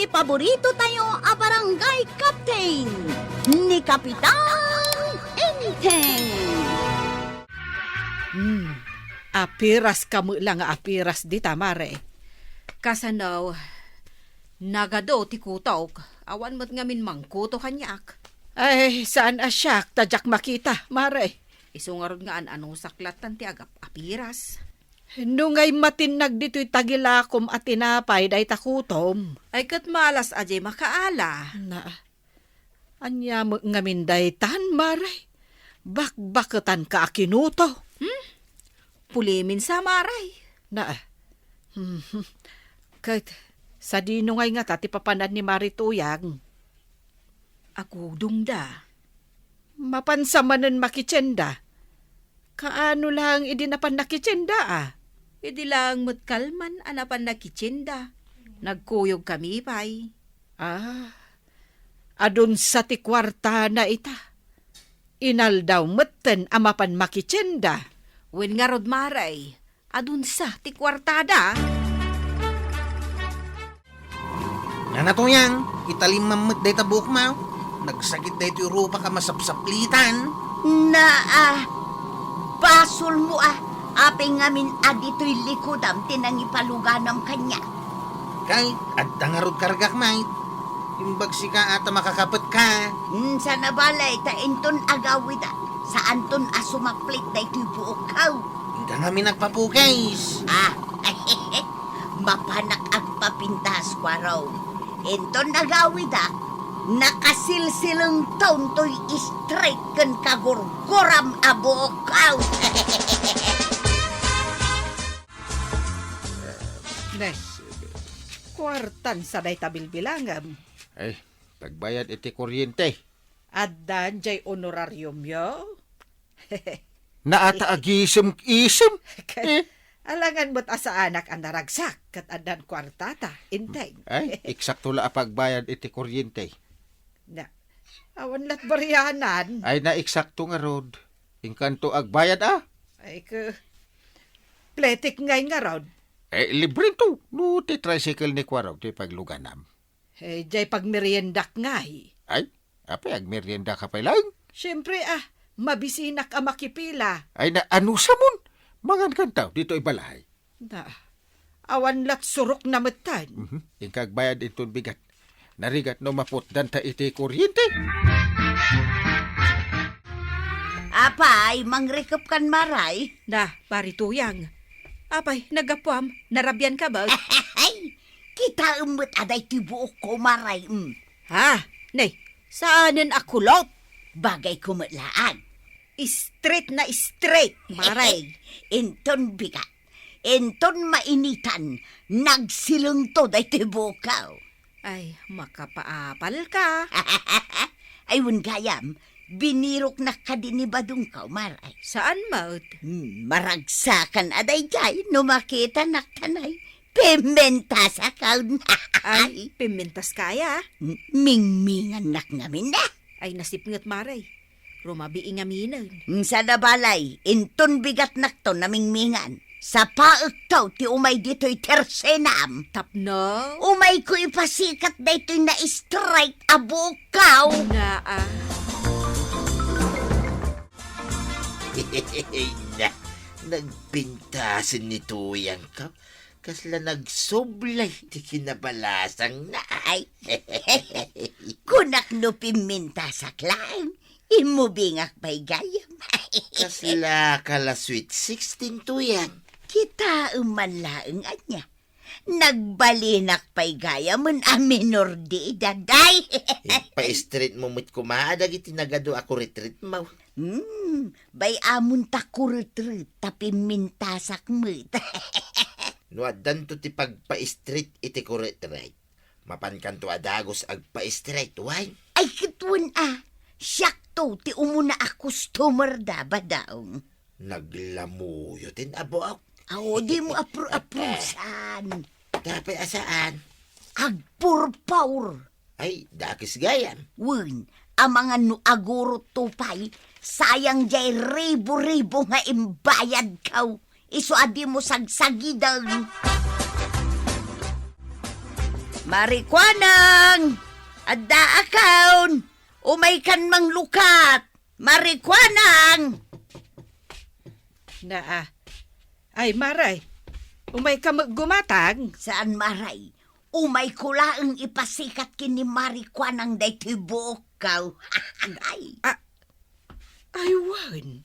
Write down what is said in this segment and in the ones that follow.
paborito tayo a barangay captain ni Kapitan Enteng. Apiras kamo lang nga apiras di tamare. Kasanaw, nagado ti kutok, awan mo't ngamin mangkuto kanyak. Ay, saan asyak, tadyak makita, mare. Isungarod nga anong saklatan ti agap apiras. Nungay matinag dito'y tagilakom at tinapay day takutom. Ay kat malas ajay makaala. Na, anya mo ngamin day tan, mare. Bakbakatan ka akinuto. Pulimin sa maray. Na, kahit sa dinungay nga tati papanad ni Marituyang. Ako dungda. Mapansamanan makitsenda. Kaano lang idinapan nakitsenda ah. Idi lang matkalman anapan nakitsenda. Nagkuyog kami pay. Adun sa tikwarta na ita. Inaldaw maten amapan makitsenda. Wen nga rod maray, adun sa tikwartada. Nga na to yang, italimamot day tabuk mo. Nagsakit day ito Europa ka masapsaplitan. Basol mo apeng ngamin adito'y likodam tinangipaluganam kanya. Kahit adda nga rod kargak mait. Imbag si ka ata makakapit ka. Sa nabalay ta inton agawida. Saan ton asumaplit na ito'y buok kaw? Hindi namin nagpapukais. Mapanak ang papintas kwa raw. Inton nagawid nakasilsilang taon to'y straight kan kagurguram abuok kaw. Nes, kwartan sa day tabilbilangam. Ay, pagbayad iti kuryente. Addan jay honorarium yo. Naata agisem-isem. Alangan mo't asa anak ang naragsak kat addan kwartata, inteng. Ay, eksakto la pagbayad iti kuryente. Na, awan lat baryanan. Ay, na eksakto nga rod. Ingkanto agbayad Ay pletik ngay nga rod. Libre to. No, ti tricycle ni Kwaraw, ti pagluganam. Jay pagmeriendak ngay. Ay, apay agmerienda ka pa lang. Siyempre mabisinak ang makipila. Ay, na ano sa mon? Mangan kantaw, dito ibalay. Na, awan lat surok na matan. Yung kagbayad itong bigat. Narigat no maputdan ta iti kuryente. Apay, mangrekap kan maray. Na, parituyang. Apay, nagapwam, narabyan ka ba? Ay, kita umot aday tibuok ko maray. Ha? Nay, saanin akulot? Bagay kumatlaan. Straight na straight, maray. Inton bigat. Inton mainitan. Nagsilong to day tibukaw. Ay, makapaapal ka. Ay, gayam. Binirok na ka din ni Badong kaw, maray. Saan maut? Maragsakan aday jay. No makita naktanay. Pimenta sa kaw na. Ay, pimintas kaya. Mingmingan nak ngamin na. Ay, nasipngat maray. Rumabi ingaminan. Sa nabalay, inton bigat nakto na mingmingan. Sa paek taw, ti umay dito'y tersenam. Tapno? Umay ko ipasikat na ito'y na-strike abukaw. Na, Nagpintasin ni Tuyang ka. Kasla nagsublay di kinabalasang na ay. Kunak no piminta sa klaim. Imubingak pa'y gayam. Kasla kala sweet 16 Tuyang. Kita umanlaeng anya. Nagbalinak pa'y gayam a minor di daday. Pa-street mo mo't kumaadag itinagado ako retreat mo. Bay amon ta kuritrit tapi mintasak mo't. No adan to ti pagpa-street iti ko retreat. Mapan kanto adagos agpa-street, why? Ay kitwan siyak to ti umuna a customer da ba daong. Naglamuyo tin abo. Awo di mo apro-aprosan. Tapay asaan? Agpurpaur. Ay, dakis gayan. Wen, ang mga nuaguro tupay, sayang jay ribo-ribo nga imbayad kaw. Iso adi mo sagsagidang. Marikwanang! Adda akaon! Umay kan mang lukat! Marikwanang! Ay, Maray, umay ka gumatag? Saan maray? Umay ko laang ipasikat kini Marikwanang day tibukaw. Ay, Aywan,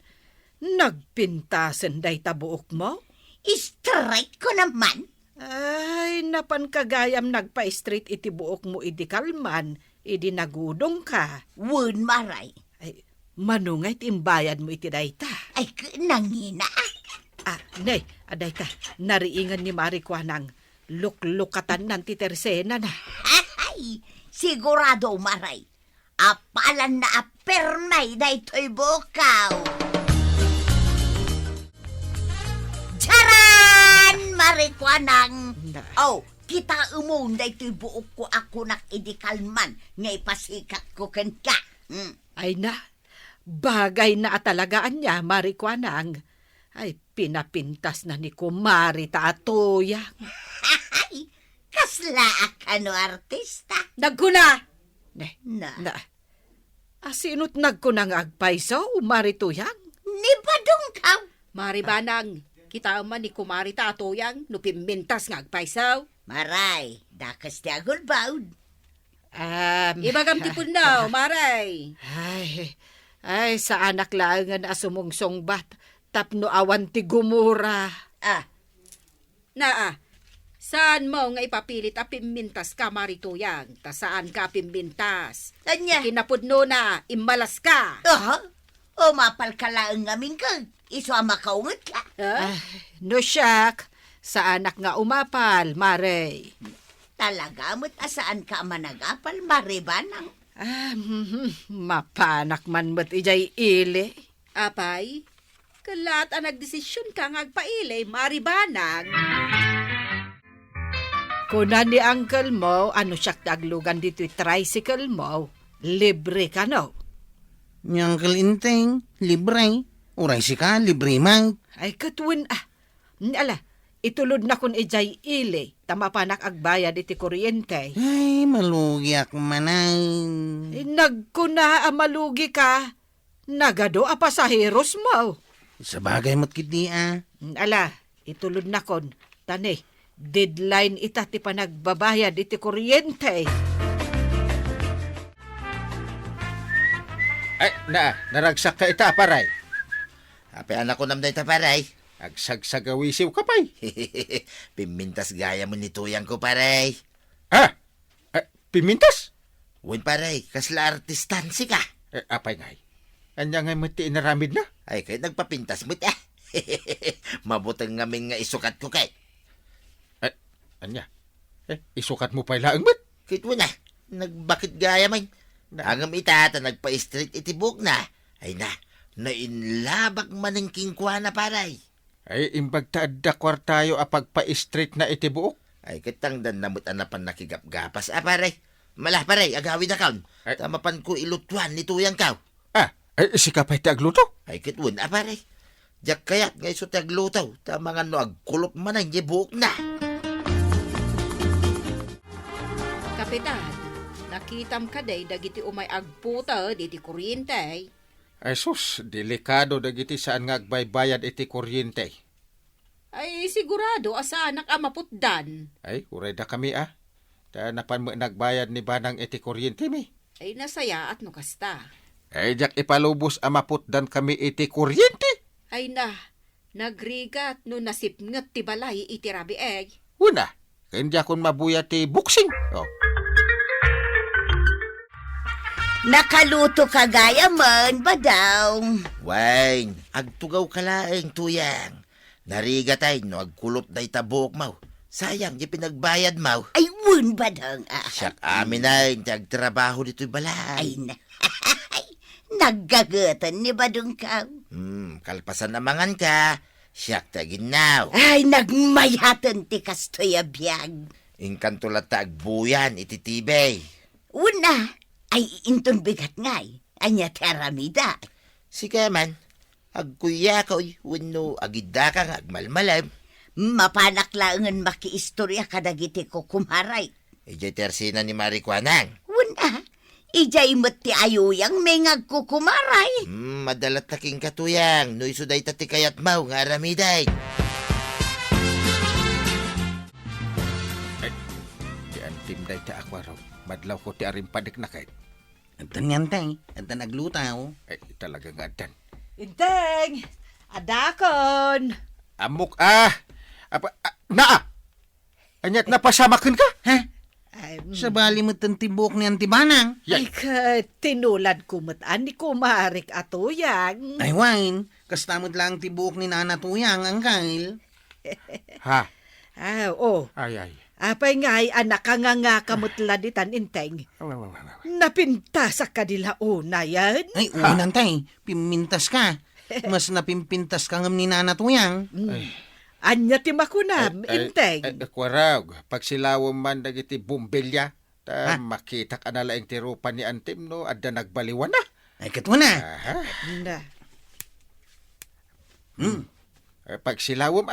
nagpintasan day tabuok mo? straight ko naman. Ay, napan kagayam nagpa-street iti buok mo idi kalman, idi nagudong ka. Wun maray. Ay, manungay timbayad mo iti dayta. Ay, nangina. Nay, adayta, nariingan ni Marikwanang luklukatan ng titersena na. Ay, sigurado maray. Apalan na apermay day to'y bukaw. Charan! Marikwanang! Oh, kita umon day to'y buok ko ako nak idikalman ngay pasikat ko ken ka. Ay na, bagay na atalagaan niya, Marikwanang. Ay, pinapintas na ni Kumari Tatuyang. Ay, kasla ka no artista. Nagkuna! Na. Asinot nagkunang agpaiso, Marituyang? Ni badong kaw. Maribanang, kita man ni Kumari Tatuyang, no pimintas nga agpaisaw. Maray, dakas ti agulbawd. Ibagam tipon na, Maray. Ay, sa anak lang nga na sumungsong bat, tapno awan ti gumura. Saan mo nga ipapilit a pimintas ka, Marituyang? Ta saan ka pimintas? Anya? Kinapudno na, imbalas ka. O mapal ka laang ngamin kag. Iso ang makaungat ka. No siyak, sa anak nga umapal, Maray. Talaga mo't asaan ka managapal, Maribanang. Mapanak man mo't ijay ili. Apay, kalat ang nagdesisyon ka ngagpaili, Maribanang. Kuna ni uncle mo, ano siyak daglugan dito'y tricycle mo, libre ka no? Yang kalinteng, libre. Uray si ka, libre mang. Ay katwin Ala, itulod na kun ijay ili, tama pa agbayad iti kuryente. Ay, malugiak manay. Nagkuna malugi ka, nagado a pasaheros mo. Sa bagay mo't kiti Ala, itulod na kon, tani, deadline ita ti panagbabayad iti kuryente. Ay, naragsak ka ita, paray. Ape anak ko namday ta paray. Agsagsagawisiw ka pa'y. Pimintas gaya mo ni Tuyang ko paray. Pimintas? Wen paray, kasla artistansi ka. Apay ngay. Anya ngay mati inaramid na? Ay, kay nagpapintas mo Mabutang ngamin nga isukat ko kay. Anya? Isukat mo pa'y laang mat? Kit mo na, nagbakit gaya man. Hangam itata nagpa-street itibok na. Ay nainlabak man ng kingkwa na paray. Ay, imbag taadda kwartayo apagpa-street na itibuok. Ay, kitangdan namut anapan nakigapgapas. Paray, malah paray, agawin na kaon. Tamapan ko ilutuan ni Tuyang kaw. Ay, si kapay tagluto? Ay, kitwin, paray. Diyak kayat ngay so taglutaw. Tama nga no, agkulop man ang yibuk na. Kapitan, nakitam ka day dagiti umay agputa diti kuryente. Ay sus, delikado dagiti saan nga agbaybayad iti kuryente. Ay sigurado asa anak maputdan. Ay, uray da kami Ta napan mo nagbayad ni banang iti kuryente mi. Ay nasaya at nukasta. Ay, jak ipalubos maputdan kami iti kuryente. Ay nagrigat no nasipngat ti balay iti rabi egg. Una, kaya kun mabuya ti buksing. Nakaluto ka gaya man, badaw. Wine, agtugaw ka laeng Tuyang. Narigatay no agkulop na itabok mau. Sayang, di pinagbayad mau. Ay, wun badang. Siyak amin ay, nagtrabaho dito'y balay. Ay, naggagatan ni badong ka. Kalpasan namangan ka. Siyak taginaw. Ay, nagmayatan ti kastoy abiyag. Inkanto tagbuyan, ititibay. Una, ay inton bigat ngay. Anya teramida. Sige man, agkuya ka wano agida ka agmalmalam. Mapanaklaangan makiistorya kadagiti ko kumaray. Ijay tersina ni Marikwanang. Wala. Ijay mo't ti ayuyang may ngagkukumaray. Madalat taking katuyang. No isuday tati kayat mau nga aramiday. Di antim day ta ako raw. Madlaw ko ti arim padik na kahit. Antan yan, tay. Antan naglutaw. Ay, talaga nga dan. Inteng! Adakon! Amok naa! Anyat napasamakin ka? Ha? Ay, Sa bali mo tibok ni Antibanang. ay ka, tinulad kumataan ni kumarik atuyang. Ay, wain. Kastamot lang tibok ni Nana Tuyang ang kail. Ha? Ay. Apay nga'y anak ka nga kamutladitan, Inteng. Napinta sa kanila una yan. Ay, uwinan, tay. Pimintas ka. Mas napimpintas ka ngam ni Nana Tuyang. Anya timakuna, Inteng. Kwarag, pag silawang man dagiti bumbilya, makita ka na laing tirupan ni Antim, no? Adda nagbaliwan na. Ay, katuna. Aha. Na. Pag silawang,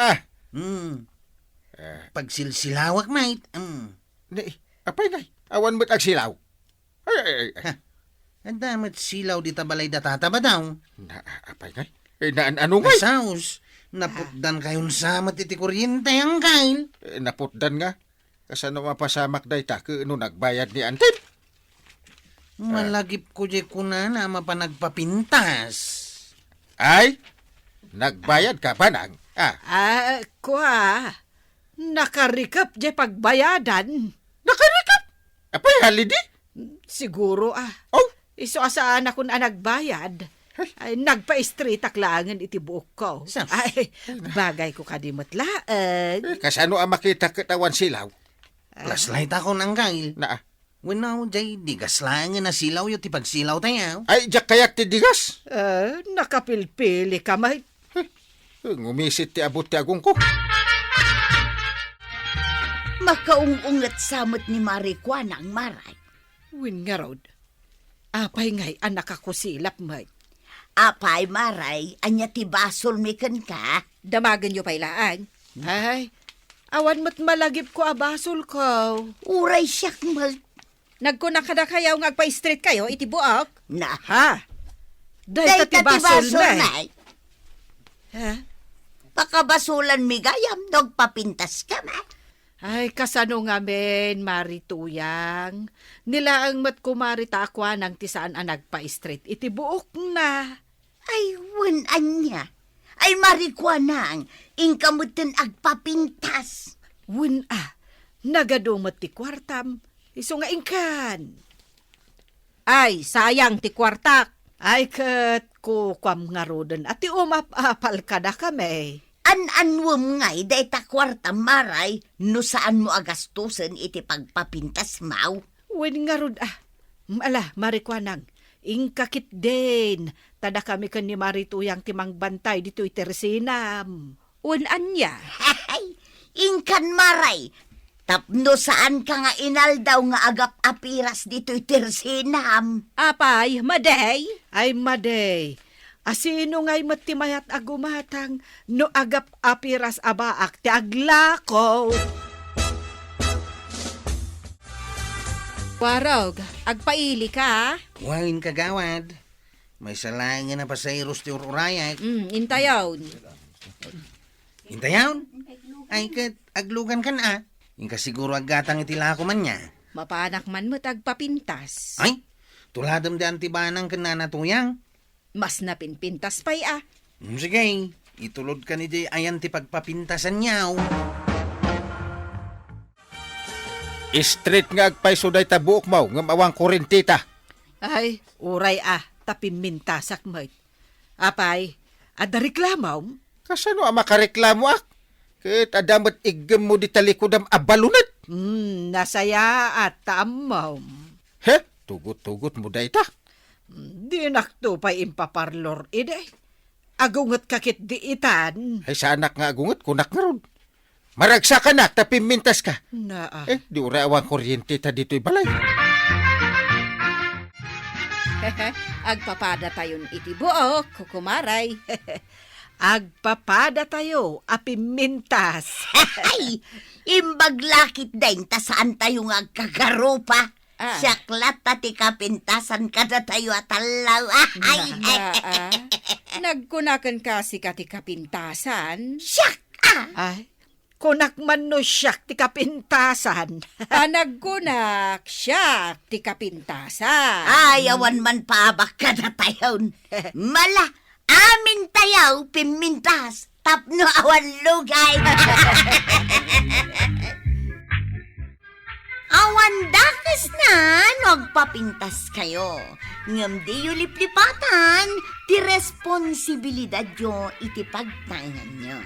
Pagsilsilawak, mate. apay na, awan mo't ag silaw. Ay. Ang damat silaw di tabalay datata ba daw? Apay na. Ano nga? Asaos. Naputdan kayon sa matiti kuryente ang kail. Naputdan nga. Kasano mapasamak day ta, no nagbayad ni Antim. Malagip ko di ko na mapanagpapintas. Ay, nagbayad ka ba nang? Kwa, nakarikap di pagbayadan. Nakarikap? Apay halidi? Siguro Oh, iso asaan ako na nagbayad. Ay, nagpa-street aklangan iti buok ko. Saan? Ay, bagay ko kadimot laan. kasano ang makita katawan silaw? Klaslight ako ng kail. Na, Winaw, jay, di gaslangan na silaw yung tipagsilaw tayo. ay, jak kayak ti digas. Nakapilpili ka, may. Ngumisit ti abot ti agong ko. Makaungungat samot ni Marikwanang maray. Win nga rod. Apay nga'y anak ako silap, may. Apay maray, anya ti basol mikan ka. Damagan nyo pailaan. Ay, awan mo't malagip ko abasol ko. Uray siyak mal. Nagkunak ka na kayaw ngagpa-street kayo, iti buok. Na. Ha? Dahil Day tatibasol na. nay. Ha? Pakabasulan mi gayam, nagpapintas ka ma. Ay, kasano nga men, Marituyang. Nila ang mat kumarita akwa ng tisaan ang nagpa-street. Iti buok na. Ay, wanan niya. Ay, Marikwanang, ingkamutin agpapintas. Wun nagadumot ti kwartam. Iso nga ingkan. Ay, sayang ti kwartak. Ay, kat kukwam nga rodan. At ti umapapal ka na kami. An-anwam ngay, day ta kwarta maray, no saan mo agastusan iti pagpapintas mau. Wun nga rod, Marikwanang. Ingkakit din. Tada kami kan ni Marituyang timang bantay dito itersinam. Wun anya. Hay, ingkan maray. Tapno saan ka nga inaldaw nga agap apiras dito itersinam. Apay, maday? Ay, maday. Asino nga'y matimayat agumatang no agap apiras abaak ti aglako. Warog, agpaili ka. Wain kagawad. May salangan na pasayros ti ururayat. Intayaw. Hintayaw? Ay, kat aglugan ka na. Inka siguro agatang itila ko man niya. Mapanak man mo tagpapintas. Ay, tuladam di Antibanang ka na natuyang. Mas napinpintas pa'y Sige, itulod ka ni di ayan ti pagpapintasan niyaw. Street nga agpay suday ta buok mau, ngam awang kurentita. Ay, uray tapimintasak mo. Apay, adariklamaw? Kasano ang makareklamo ak? Ket adamat igem mo di talikudam abalunat. Nasaya at taamaw. He, tugot-tugot mo day ta. Di nakto pa impaparlor ide. Agungot kakit di itan. Ay sa anak nga agungot, kunak nga ron. Maragsa ka na, tapimintas ka. Na Di ura awang kuryente ta dito'y balay. Agpapada tayon iti buok, kukumaray. Agpapada tayo, apimintas. Ay, imbag lakit din, ta saan tayo nga kagarupa? Ah. Siyaklat ti kapintasan kada tayo at alaw. Ay, Nagkunakan kasi ka ti kapintasan. siyak! Ay, kunak man no siyak ti kapintasan. Nagkunak siyak ti kapintasan. Ayawan man paabak kada tayo. Mala, amin tayaw, pimintas, tapno awan lugay. Awan dakas na, nagpapintas kayo. Ngam di yu liplipatan, ti responsibilidad yo iti pagtangan nyo.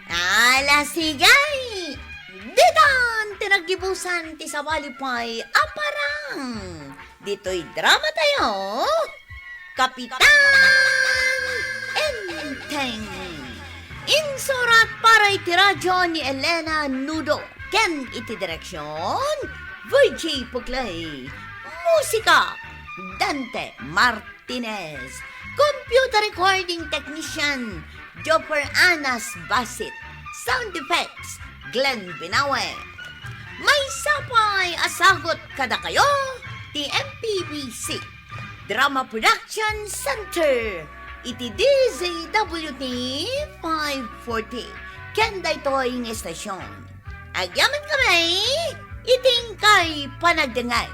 Ala sigay! Ditan, tinagibusan ti sawalipay aparang. Dito'y drama tayo. Kapitan Enteng. Insurat para iti radyo ni Elena Nudo. Ken iti direksyon, VJ Puglay. Musika, Dante Martinez. Computer recording technician, Jopper Anas Basit. Sound effects, Glenn Binawe. May sapay asagot kada kayo, TMPBC. Drama Production Center. Iti DZWT 540. Kenda ito'y ng estasyon. Agyaman kami, iting kay panagdangay.